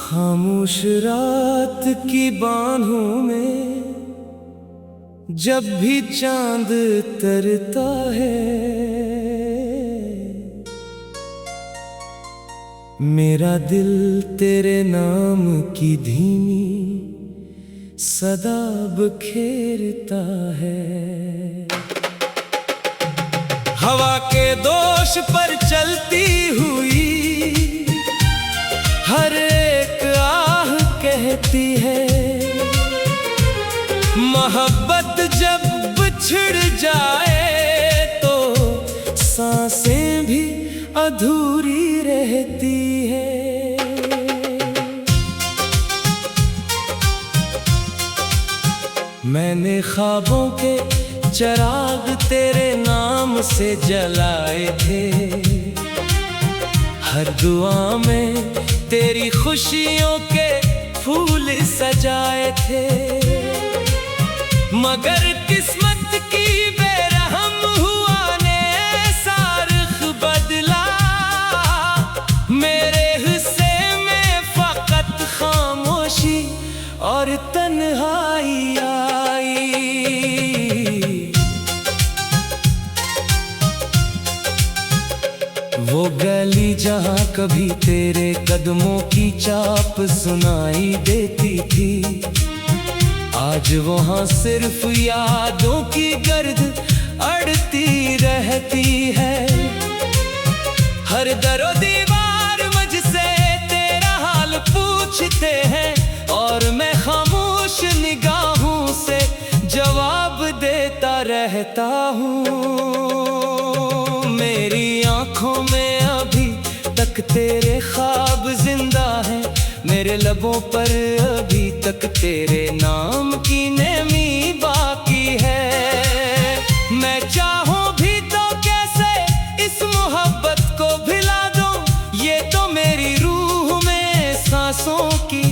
खामोश रात की बाहों में जब भी चांद तरता है, मेरा दिल तेरे नाम की धीमी सदा बखेरता है। हवा के दोष पर चलती हुई हर एक आह कहती है, मोहब्बत जब बिछड़ जाए तो सांसें भी अधूरी रहती है। मैंने ख्वाबों के चिराग तेरे नाम से जलाए थे, हर दुआ में तेरी खुशियों के फूल सजाए थे, मगर किस्मत की बेरहम हुआ ने सारख बदला। मेरे हिस्से में फकत खामोशी और तन्हाई आई। वो गली जहाँ कभी तेरे कदमों की चाप सुनाई देती थी, आज वहाँ सिर्फ यादों की गर्द अड़ती रहती है। हर दरो दीवार मुझसे तेरा हाल पूछते हैं और मैं खामोश निगाहों से जवाब देता रहता हूँ। मेरी आँखों में अभी तक तेरे ख्वाब जिंदा हैं, मेरे लबों पर अभी तक तेरे नाम की नेमी बाकी है। मैं चाहूं भी तो कैसे इस मोहब्बत को भुला दूं, ये तो मेरी रूह में सांसों की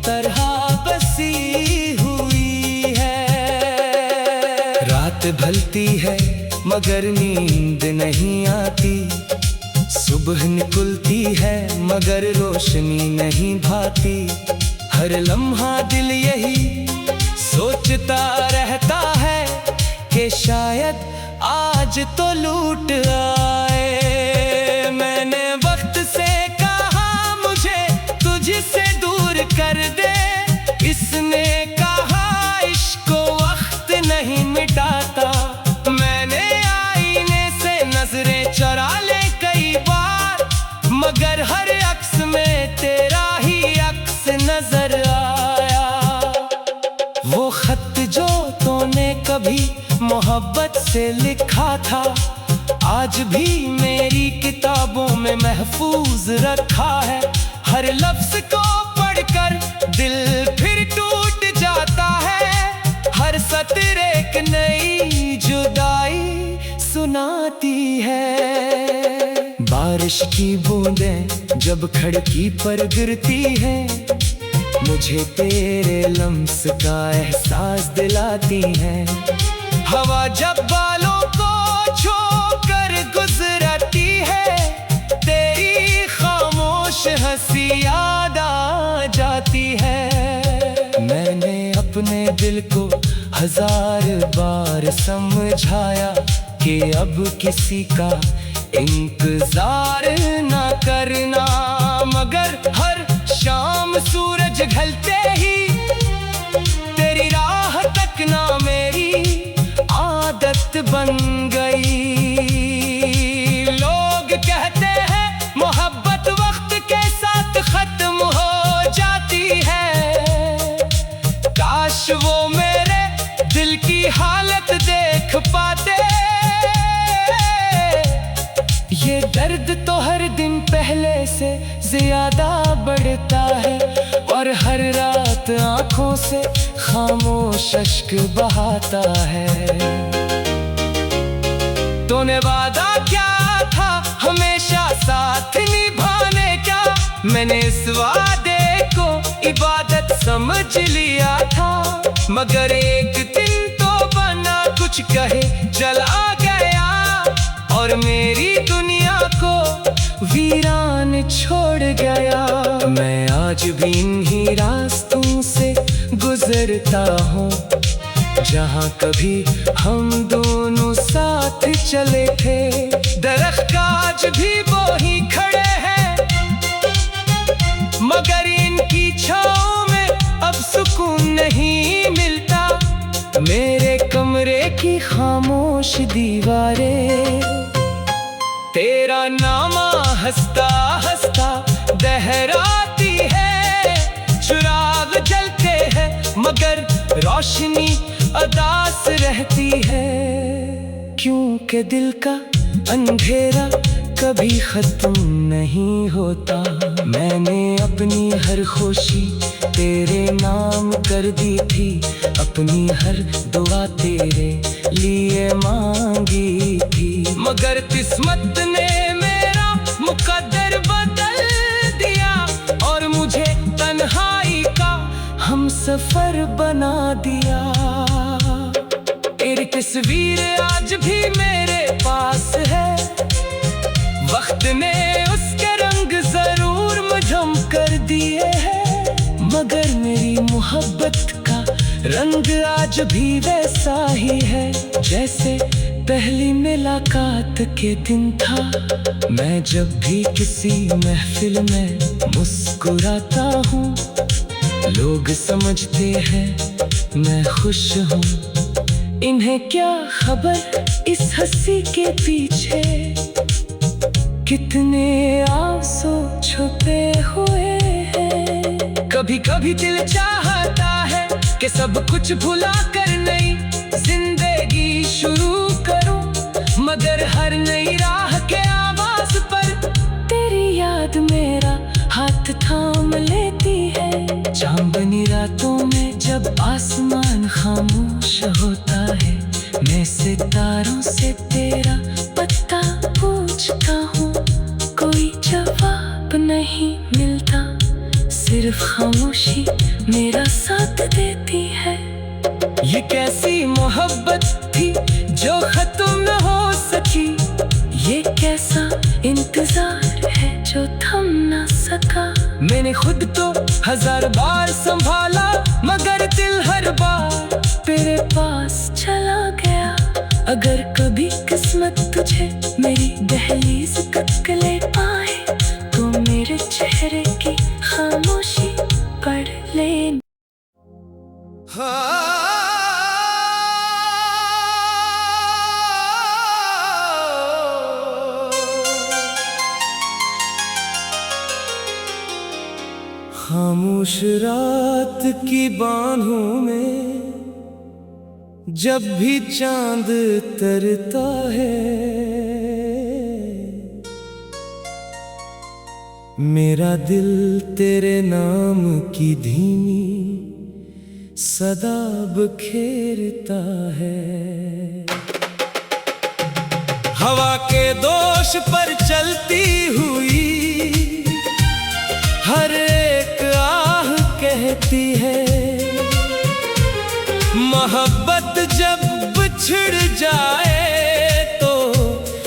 तरह बसी हुई है। रात ढलती है मगर नींद नहीं आती, सुबह निकलती है मगर रोशनी नहीं भाती। हर लम्हा दिल यही सोचता रहता है कि शायद आज तो लूट आए। मैंने वक्त से कहा मुझे तुझसे दूर कर दे, इसने कहा इश्क वक्त नहीं मिटाता। मैंने आईने से नजरें चुरा ले कई बार, मगर हर अक्स में तेरा ही अक्स नजर आया। वो खत जो तूने कभी मोहब्बत से लिखा था, आज भी मेरी किताबों में महफूज रखा है। हर लफ्ज को पढ़कर दिल फिर टूट जाता है, हर सतर एक नई जुदाई सुनाती है। बारिश की बूंदें जब खिड़की पर गिरती हैं, मुझे तेरे लम्स का एहसास दिलाती हैं। हवा जब बालों को छोकर गुजरती है, तेरी खामोश हंसी याद आ जाती है। मैंने अपने दिल को 1000 बार समझाया कि अब किसी का इंतजार ना करना, मगर हर शाम सूरज ढलते ही तेरी राह तकना मेरी आदत बन गई। लोग कहते हैं मोहब्बत वक्त के साथ खत्म हो जाती है, काश वो मेरे दिल की हालत देख पाते। ये दर्द तो हर दिन पहले से ज्यादा बढ़ता है, और हर रात आंखों से खामोश अश्क बहाता है। तूने वादा क्या था हमेशा साथ निभाने का, मैंने इस वादे को इबादत समझ लिया था। मगर एक दिन तो बना कुछ कहे चला गया, और मेरी दुनिया को वीरान छोड़ गया। मैं आज भी इन्हीं रास्तों से गुजरता हूँ, जहाँ कभी हम दोनों साथ चले थे। दरख्त आज भी वो ही खड़े हैं, मगर इनकी छाँव में अब सुकून नहीं मिलता। मेरे कमरे की खामोश दीवारें तेरा नामा हंसता हंसता दहराती है। चिराग जलते हैं मगर रोशनी अदास रहती है, क्योंकि दिल का अंधेरा कभी खत्म नहीं होता। मैंने अपनी हर खुशी तेरे नाम कर दी थी, अपनी हर दुआ तेरे लिए मांगी थी, मगर किस्मत ने मेरा मुकद्दर बदल दिया और मुझे तन्हाई का हमसफर बना दिया। तेरी तस्वीर आज भी मेरे पास है, वक्त ने उसके रंग जरूर मझम कर दिए हैं, मगर मेरी मोहब्बत का रंग आज भी वैसा ही है जैसे पहली मुलाकात के दिन था। मैं जब भी किसी महफिल में मुस्कुराता हूँ, लोग समझते हैं मैं खुश हूँ। इन्हें क्या खबर इस हंसी के पीछे कितने आंसू छुपे हुए हैं। कभी कभी दिल चाहता है कि सब कुछ भुला कर नई जिंदगी शुरू करूं, मगर हर नई राह के आवाज पर तेरी याद मेरा हाथ थाम लेती है। चांदनी रातों में जब आसमान खामोश होता है, मैं सितारों से तेरा पता पूछता हूँ, कोई जवाब नहीं मिलता, सिर्फ खामोशी मेरा साथ देती है। ये कैसी मोहब्बत थी जो खत्म न हो सकी, ये कैसा इंतजार है जो थम न सका। मैंने खुद तो 1000 बार संभाला, मगर दिल हर बार तेरे पास चला गया। अगर कभी किस्मत तुझे मेरी दहलीज तक ले पाए, तो मेरे चेहरे की खामोशी पढ़ ले। खामोश रात की बाहों में जब भी चांद तरता है, मेरा दिल तेरे नाम की धीमी सदा बखेरता है। हवा के दोष पर चलती हुई हर एक आह कहती है, मोहब्बत जब बिछड़ जाए तो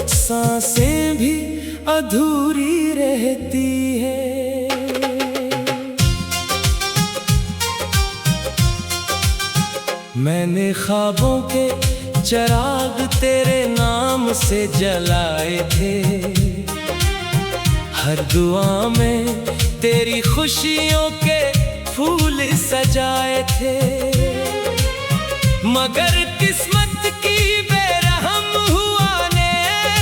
सांसें भी अधूरी रहती है। मैंने ख्वाबों के चिराग तेरे नाम से जलाए थे, हर दुआ में तेरी खुशियों के फूल सजाए थे, मगर किस्मत की बेरहम हुआ ने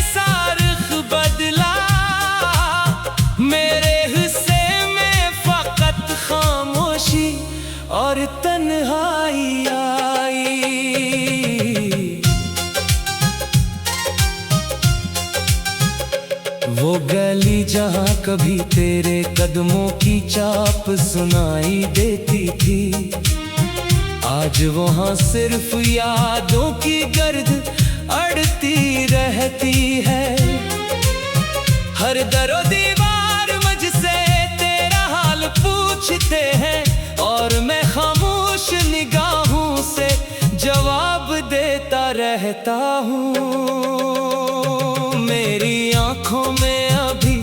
सारख बदला। मेरे हिस्से में फकत खामोशी और तन्हाई आई। वो गली जहाँ कभी तेरे कदमों की चाप सुनाई देती थी, आज वहाँ सिर्फ यादों की गर्द अड़ती रहती है। हर दरो दीवार मुझसे तेरा हाल पूछते हैं, और मैं खामोश निगाहों रहता हूँ। मेरी आंखों में अभी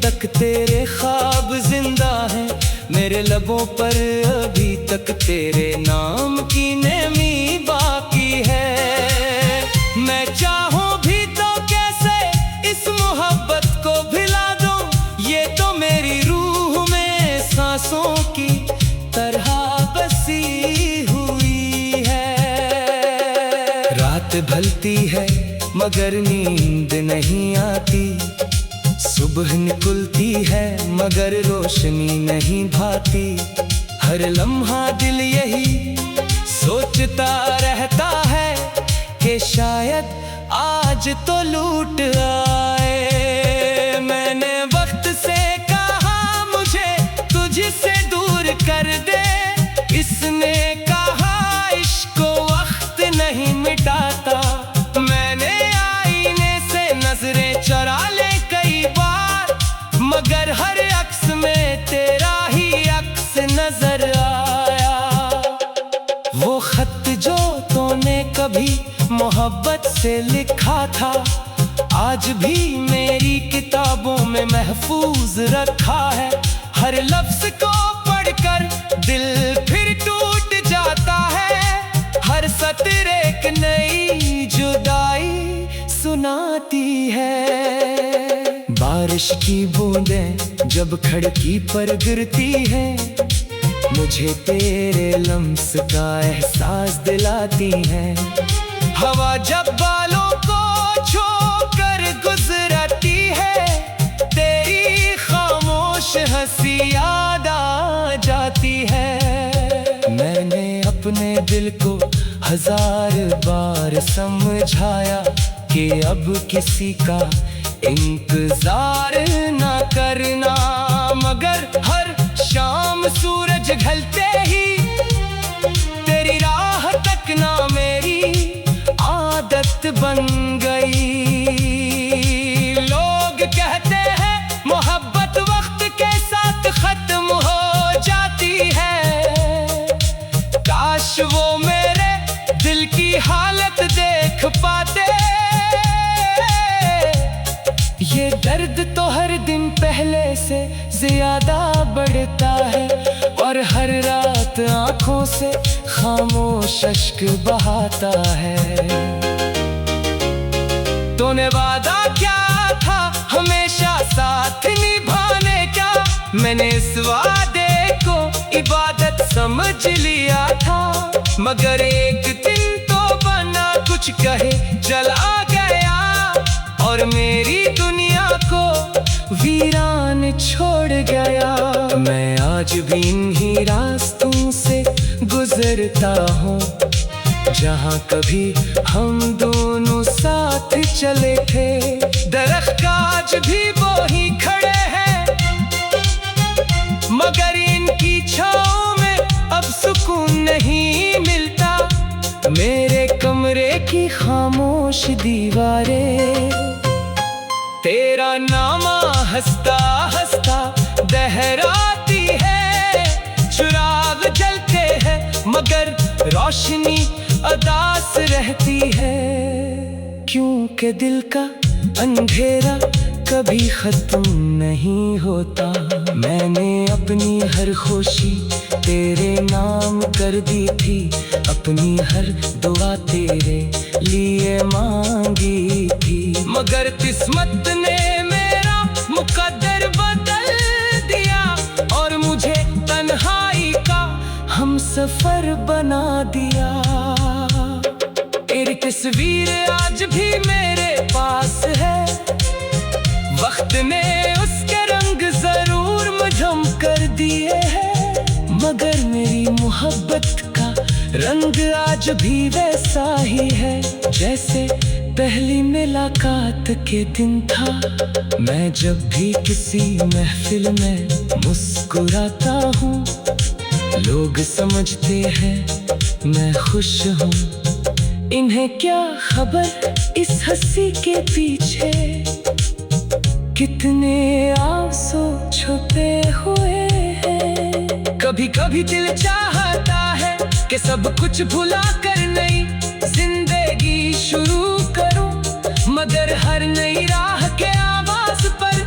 तक तेरे ख्वाब जिंदा हैं, मेरे लबों पर अभी तक तेरे नाम की नेमी बाकी है। मैं चाहूं भी तो कैसे इस मोहब्बत को भिला दूं, ये तो मेरी रूह में सांसों की तरह बसी हुई है। रात ढलती है मगर नींद नहीं आती, सुबह निकलती है मगर रोशनी नहीं भाती। हर लम्हा दिल यही सोचता रहता है कि शायद आज तो लूट आए। मैंने वक्त से कहा मुझे तुझसे दूर कर दे, इसने कहा इश्क वक्त नहीं मिटाता। मैंने आईने से नजरें चुरा ले कई बार, मगर हर अक्स में तेरा ही अक्स नजर आया। वो खत जो तूने कभी मोहब्बत से लिखा था, आज भी मेरी किताबों में महफूज रखा है। हर लफ्ज को पढ़कर दिल फिर टूट जाता है, हर सत्र एक नई जुदाई सुनाती है। बारिश की बूंदें जब खिड़की पर गिरती है, मुझे तेरे लम्स का एहसास दिलाती है। हवा जब बालों को छोकर गुजरती है, तेरी खामोश हंसी याद आ जाती है। मैंने अपने दिल को 1000 बार समझाया कि अब किसी का इंतजार न करना, मगर हर शाम सूरज ढलते ही तेरी राह तकना मेरी आदत बन गई। लोग कहते हैं मोहब्बत वक्त के साथ खत्म हो जाती है, काश वो मेरे दिल की हालत देख पाते। ये दर्द तो हर दिन पहले से ज्यादा बढ़ता है, और हर रात आंखों से खामोश अश्क बहाता है। तूने वादा क्या था हमेशा साथ निभाने का, मैंने इस वादे को इबादत समझ लिया था, मगर एक दिन तो बना कुछ कहे जला गया, और मेरी दुनिया को वीरान छोड़ गया। मैं आज भी इन्हीं रास्तों से गुजरता हूँ, जहाँ कभी हम दोनों साथ चले थे। दरख्त आज भी वो ही खड़े हैं, मगर इनकी छाँव में अब सुकून नहीं मिलता। मेरे कमरे की खामोश दीवारें तेरा नामा हंसता हंसता दोहराती है। चिराग जलते हैं मगर रोशनी अदास रहती है, क्योंकि दिल का अंधेरा कभी खत्म नहीं होता। मैंने अपनी हर खुशी तेरे नाम कर दी थी, अपनी हर दुआ तेरे लिए मांगी थी, मगर किस्मत ने मेरा मुकद्दर बदल दिया, और मुझे तन्हाई का हम सफर बना दिया। तेरी तस्वीर आज भी मेरे पास है, वक्त ने उसके रंग जरूर मझम कर दिए हैं, मगर मेरी मोहब्बत का रंग आज भी वैसा ही है जैसे पहली मुलाकात के दिन था। मैं जब भी किसी महफिल में मुस्कुराता हूँ, लोग समझते हैं मैं खुश हूँ। इन्हें क्या खबर इस हंसी के पीछे कितने आंसू छुपे हुए हैं। कभी कभी दिल चाहता है कि सब कुछ भुला कर नई जिंदगी शुरू करूं, मगर हर नई राह के आवाज पर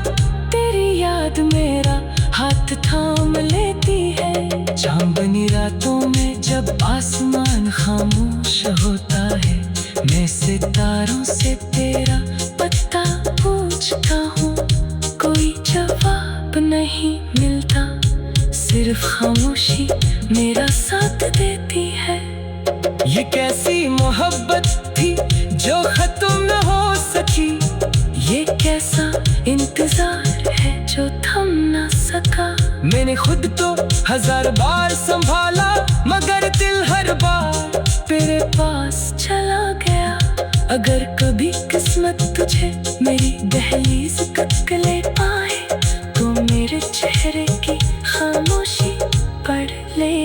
तेरी याद मेरा हाथ थाम लेती है। चांदनी रातों में जब आसमान खामोश होता है, मैं सितारों से तेरा पता पूछता हूँ, कोई जवाब नहीं मिलता, सिर्फ खामोशी मेरा साथ देती है। ये कैसी मोहब्बत थी जो खत्म न हो सकी, ये कैसा इंतजार है जो थम न सका। मैंने खुद तो 1000 बार संभाला, मगर दिल हर बार तेरे पास चला गया। अगर कभी किस्मत तुझे मेरी दहलीज तक ले पाए, तो मेरे चेहरे की खामोशी पढ़ ले।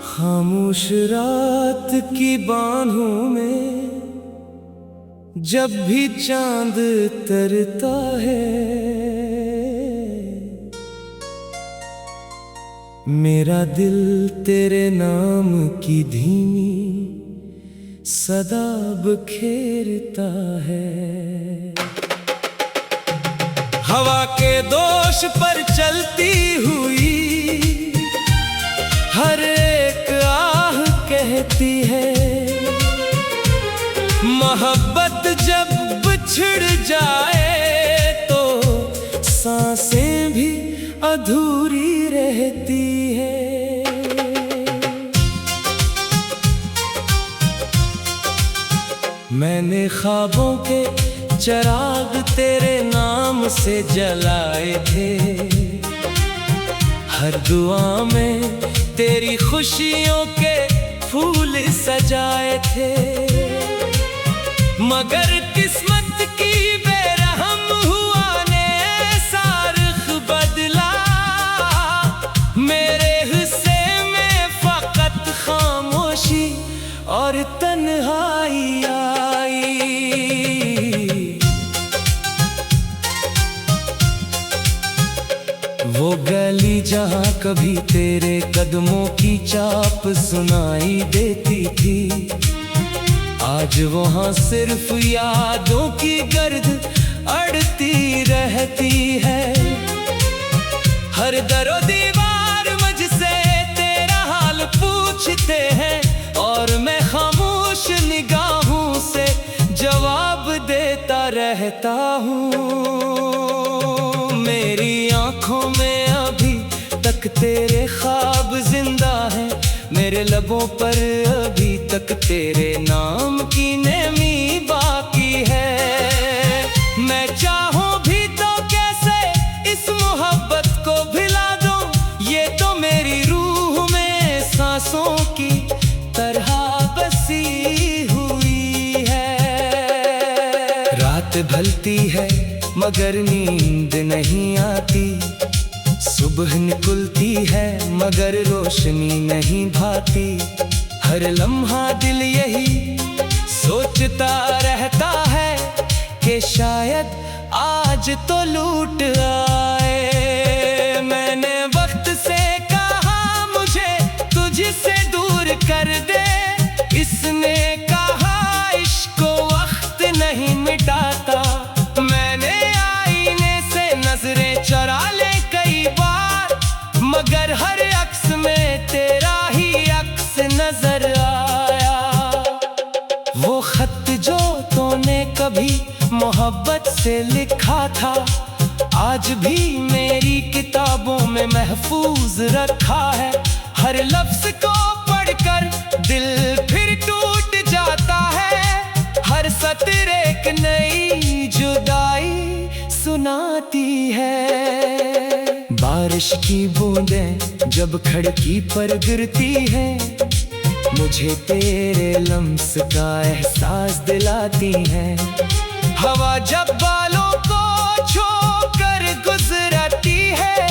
खामोश रात की बाहों में जब भी चांद तरता है, मेरा दिल तेरे नाम की धीमी सदा बखेरता है। हवा के दोष पर चलती हुई हर एक आह कहती है, मोहब्बत जब बिछड़ जाए तो सांसें भी अधूरी रहती है। मैंने ख्वाबों के चिराग तेरे नाम से जलाए थे, हर दुआ में तेरी खुशियों के फूल सजाए थे, मगर किस्मत की बेरहम हुआ ने सारख बदला। मेरे हिस्से में फकत खामोशी और तन्हाई आई। वो गली जहाँ कभी तेरे कदमों की चाप सुनाई देती थी, आज वहाँ सिर्फ यादों की गर्द अड़ती रहती है। हर दरो दीवार मुझसे तेरा हाल पूछते हैं, और मैं खामोश निगाहों से जवाब देता रहता हूँ। मेरी आँखों में अभी तक तेरे ख्वाब जिंदा हैं, मेरे लबों पर अभी तक तेरे नाम की नेमी बाकी है। मैं चाहूं भी तो कैसे इस मोहब्बत को भुला दूं, ये तो मेरी रूह में सांसों की तरह बसी हुई है। रात ढलती है मगर नींद नहीं आती, सुबह निकलती है मगर रोशनी नहीं भाती। हर लम्हा दिल यही सोचता रहता है कि शायद आज तो लूट आए। मैंने वक्त से कहा मुझे तुझसे दूर कर दे, इसने कहा इश्क वक्त नहीं मिटाता। मैंने आईने से नजरें चुरा ले कई बार, मगर हर अक्स में तेरा ही अक्स नजर आया। वो खत जो तूने कभी मोहब्बत से लिखा था, आज भी मेरी किताबों में महफूज रखा है। हर लफ्ज को पढ़कर दिल फिर टूट जाता है, हर सतर एक नई जुदाई सुनाती है। बारिश की बूंदें जब खिड़की पर गिरती हैं, मुझे तेरे लम्स का एहसास दिलाती हैं। हवा जब बालों को छोकर गुजरती है,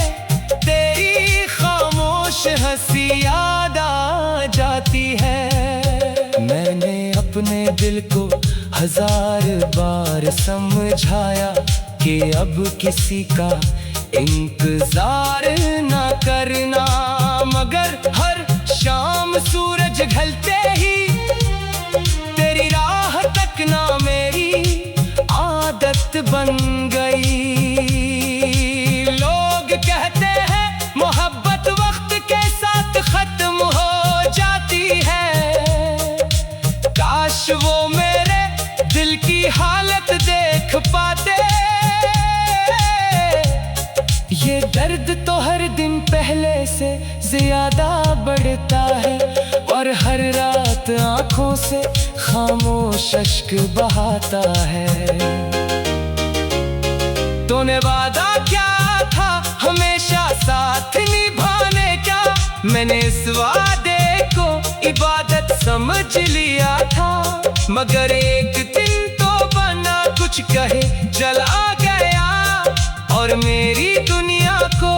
तेरी खामोश हंसी याद आ जाती है। मैंने अपने दिल को हजार बार समझाया कि अब किसी का इंतजार ना करना, मगर हर शाम सूरज ढलते ही तेरी राह तकना मेरी आदत बन गई। लोग कहते हैं मोहब्बत वक्त के साथ खत्म हो जाती है, काश वो मेरे दिल की हालत देख पाते। ये दर्द तो हर दिन पहले से ज्यादा बढ़ता है, और हर रात आंखों से खामोश अश्क बहाता है। तूने वादा क्या था हमेशा साथ निभाने का, मैंने इस वादे को इबादत समझ लिया था, मगर एक दिन तो बना कुछ कहे जला गया, और मेरी दुनिया को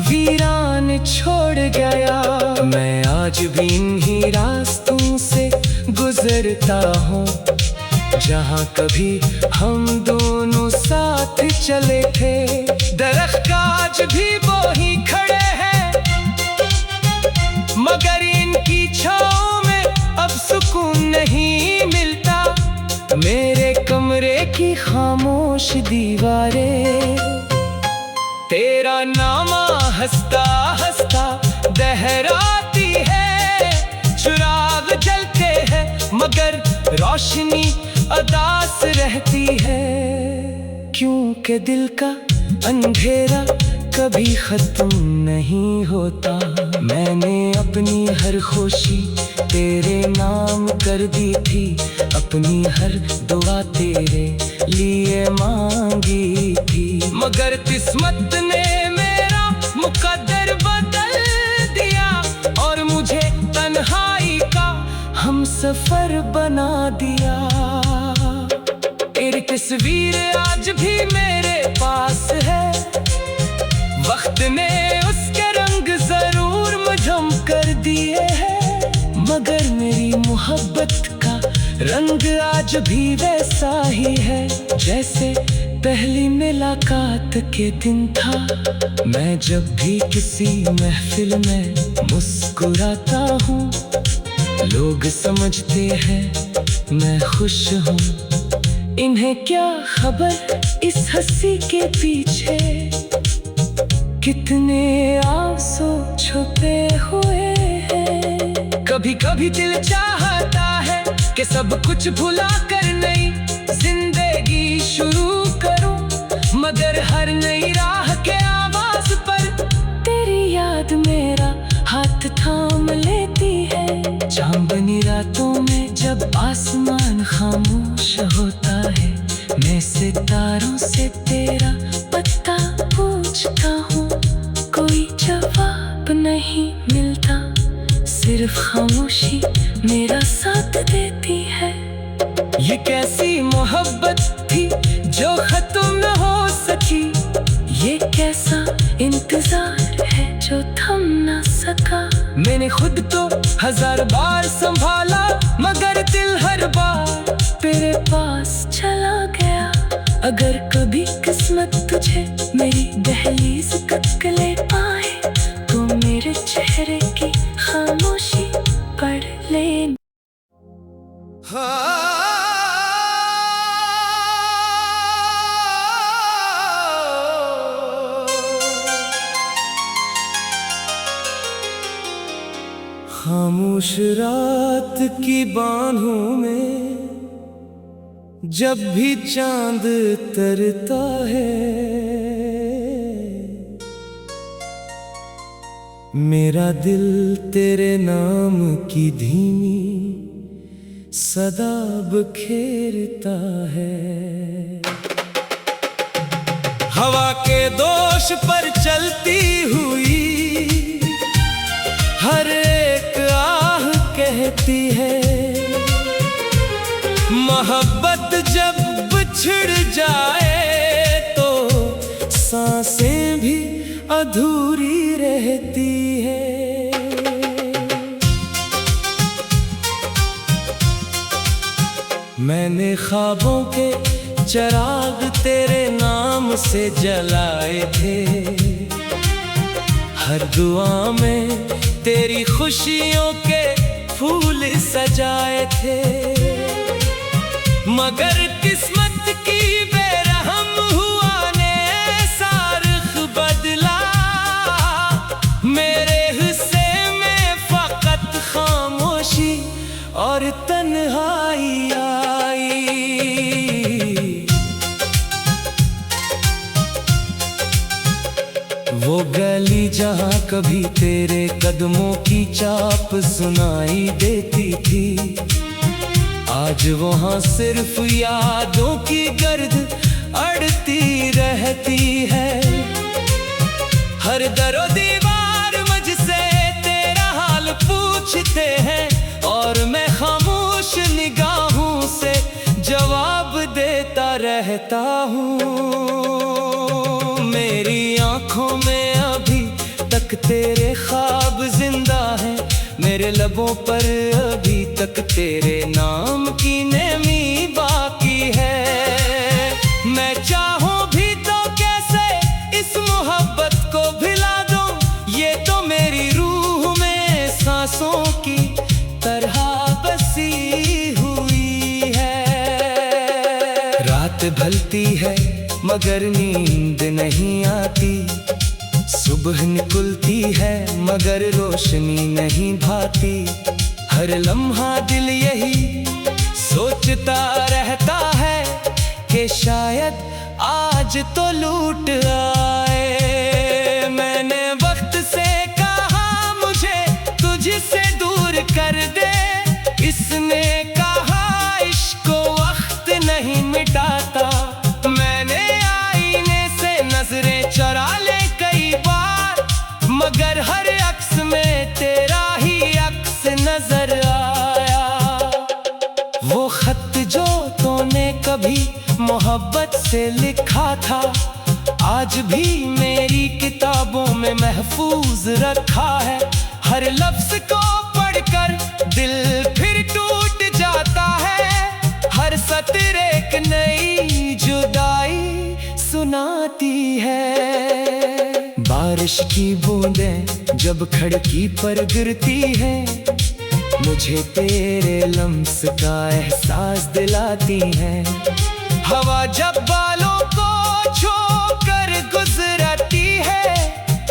वीरान छोड़ गया। मैं आज भी इन्हीं रास्तों से गुजरता हूँ, जहाँ कभी हम दोनों साथ चले थे। दरख्त आज भी वो ही खड़े हैं, मगर इनकी छाँव में अब सुकून नहीं मिलता। मेरे कमरे की खामोश दीवारें तेरा नामा हंसता हंसता दोहराती है, चिराग जलते हैं मगर रोशनी अदास रहती है, क्योंकि दिल का अंधेरा कभी खत्म नहीं होता। मैंने अपनी हर खुशी तेरे नाम कर दी थी, अपनी हर दुआ तेरे लिए मांगी थी, मगर किस्मत ने मेरा मुकद्दर बदल दिया, और मुझे तन्हाई का हम सफर बना दिया। तेरी तस्वीर आज भी मेरे पास है, वक्त ने उसके रंग जरूर मुझम कर दिए हैं, मगर मेरी मोहब्बत का रंग आज भी वैसा ही है जैसे पहली मुलाकात के दिन था। मैं जब भी किसी महफिल में मुस्कुराता हूँ, लोग समझते हैं मैं खुश हूँ। इन्हें क्या खबर इस हंसी के पीछे कितने आंसू छुपे हुए हैं। कभी कभी दिल चाहता है कि सब कुछ भुला कर नई जिंदगी शुरू करूं, मगर हर नई राह के आवाज पर तेरी याद मेरा हाथ थाम लेती है। चांदनी रातों में जब आसमान खामोश होता है, मैं सितारों से तेरा पता पूछता हूँ, कोई जवाब नहीं मिलता, सिर्फ खामोशी मेरा साथ देती है। ये कैसी मोहब्बत थी जो खत्म न हो सकी, ये कैसा इंतजार है जो थम न सका। मैंने खुद तो हजार बार संभाला, मगर दिल हर बार तेरे पास चला गया। अगर कभी किस्मत तुझे मेरी दहलीज तक ले पाए, तो मेरे चेहरे की खामोशी पढ़ ले। खामोश रात की बाहों में जब भी चांद तरता है, मेरा दिल तेरे नाम की धीमी सदा बखेरता है। हवा के दोष पर चलती हुई हर एक आह कहती है, मोहब्बत जब बिछड़ जाए तो सांसें भी अधूरी रहती है। मैंने ख्वाबों के चिराग तेरे नाम से जलाए थे, हर दुआ में तेरी खुशियों के फूल सजाए थे। मगर किस्मत की बेरहम हुआ ने सारख बदला, मेरे हिस्से में फकत खामोशी और तन्हाई आई। वो गली जहाँ कभी तेरे कदमों की चाप सुनाई देती थी, आज वहाँ सिर्फ यादों की गर्द अड़ती रहती है। हर दरो दीवार मुझसे तेरा हाल पूछते हैं, और मैं खामोश निगाहों से जवाब देता रहता हूँ। मेरी आँखों में अभी तक तेरे ख्वाब जिंदा हैं, मेरे लबों पर अभी तक तेरे नाम की नेमी बाकी है। मैं चाहूं भी तो कैसे इस मोहब्बत को भुला दूं, ये तो मेरी रूह में सांसों की तरह बसी हुई है। रात ढलती है मगर नींद नहीं आती, सुबह निकलती है मगर रोशनी नहीं भाती। हर लम्हा दिल यही सोचता रहता है कि शायद आज तो लूट आए। मैंने वक्त से कहा मुझे तुझसे दूर कर दे, इसने कहा इश्क वक्त नहीं मिटाता। मैंने आईने से नजरें चुरा ले कई बार, मगर हर अक्स में तेरा ही अक्स नजर आया। वो खत जो तूने कभी मोहब्बत से लिखा था, आज भी मेरी किताबों में महफूज रखा है। हर लफ्ज को पढ़कर दिल फिर टूट जाता है, हर सतर एक नई जुदाई सुनाती है। बारिश की बूंदें जब खिड़की पर गिरती हैं, मुझे तेरे लम्स का एहसास दिलाती हैं। हवा जब बालों को छोकर गुजरती है,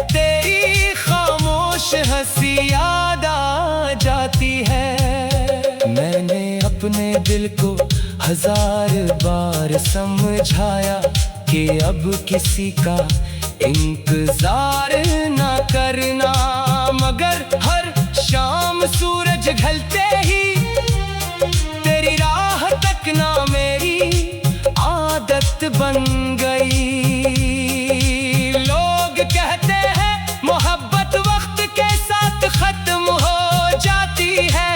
तेरी खामोश हंसी याद आ जाती है। मैंने अपने दिल को 1000 बार समझाया कि अब किसी का इंतजार ना करना, मगर हर शाम सूरज ढलते ही तेरी राह तकना मेरी आदत बन गई। लोग कहते हैं मोहब्बत वक्त के साथ खत्म हो जाती है,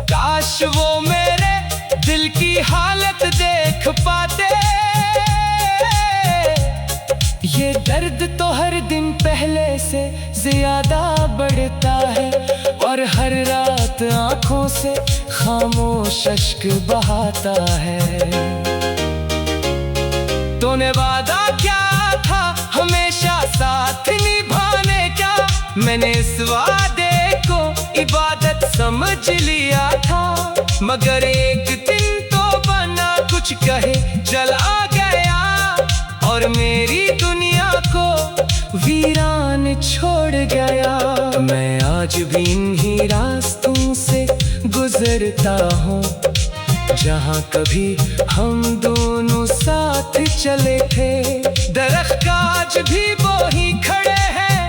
काश वो मेरे दिल की हालत देख पाते। ये दर्द तो हर दिन पहले से ज्यादा बढ़ता है, और हर रात आंखों से खामोश अश्क बहाता है। तूने वादा क्या था हमेशा साथ निभाने का, मैंने इस वादे को इबादत समझ लिया था। मगर एक दिन तो बना कुछ कहे जला गया, और मेरी दुनिया को वीरान छोड़ गया। मैं आज भी इन्हीं रास्तों से गुजरता हूँ, जहाँ कभी हम दोनों साथ चले थे। दरख्त आज भी वो ही खड़े हैं,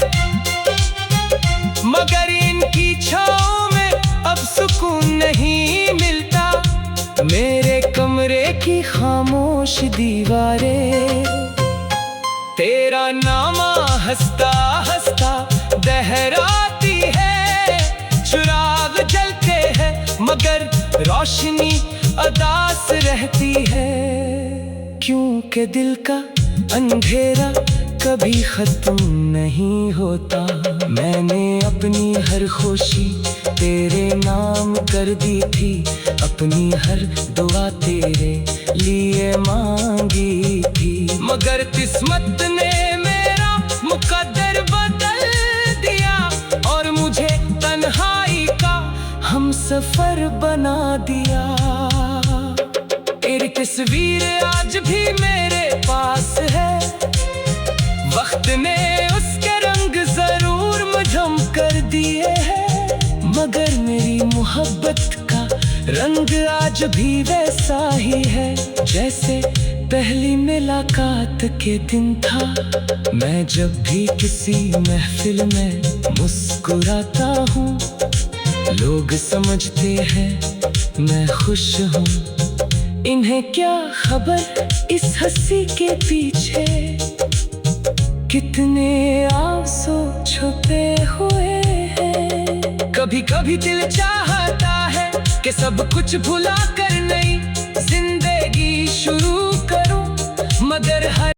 मगर इनकी छाँव में अब सुकून नहीं मिलता। मेरे कमरे की खामोश दीवारें तेरा नामा हंसता हंसता दहराती है। चिराग जलते हैं मगर रोशनी अदास रहती है, क्योंकि दिल का अंधेरा कभी खत्म नहीं होता। मैंने अपनी हर खुशी तेरे नाम कर दी थी, अपनी हर दुआ तेरे लिए मांगी थी। मगर किस्मत ने मेरा मुकद्दर बदल दिया और मुझे तन्हाई का हम सफर बना दिया। तेरी तस्वीर आज भी मेरे पास है, वक्त ने उसके रंग जरूर मझम कर दिए हैं, मगर मेरी मोहब्बत का रंग आज भी वैसा ही है जैसे पहली मुलाकात के दिन था। मैं जब भी किसी महफिल में मुस्कुराता हूँ, लोग समझते हैं मैं खुश हूँ। इन्हें क्या खबर इस हंसी के पीछे कितने आंसू छुपे हुए हैं। कभी कभी दिल चाहता है कि सब कुछ भुला कर नई जिंदगी शुरू करूं, मगर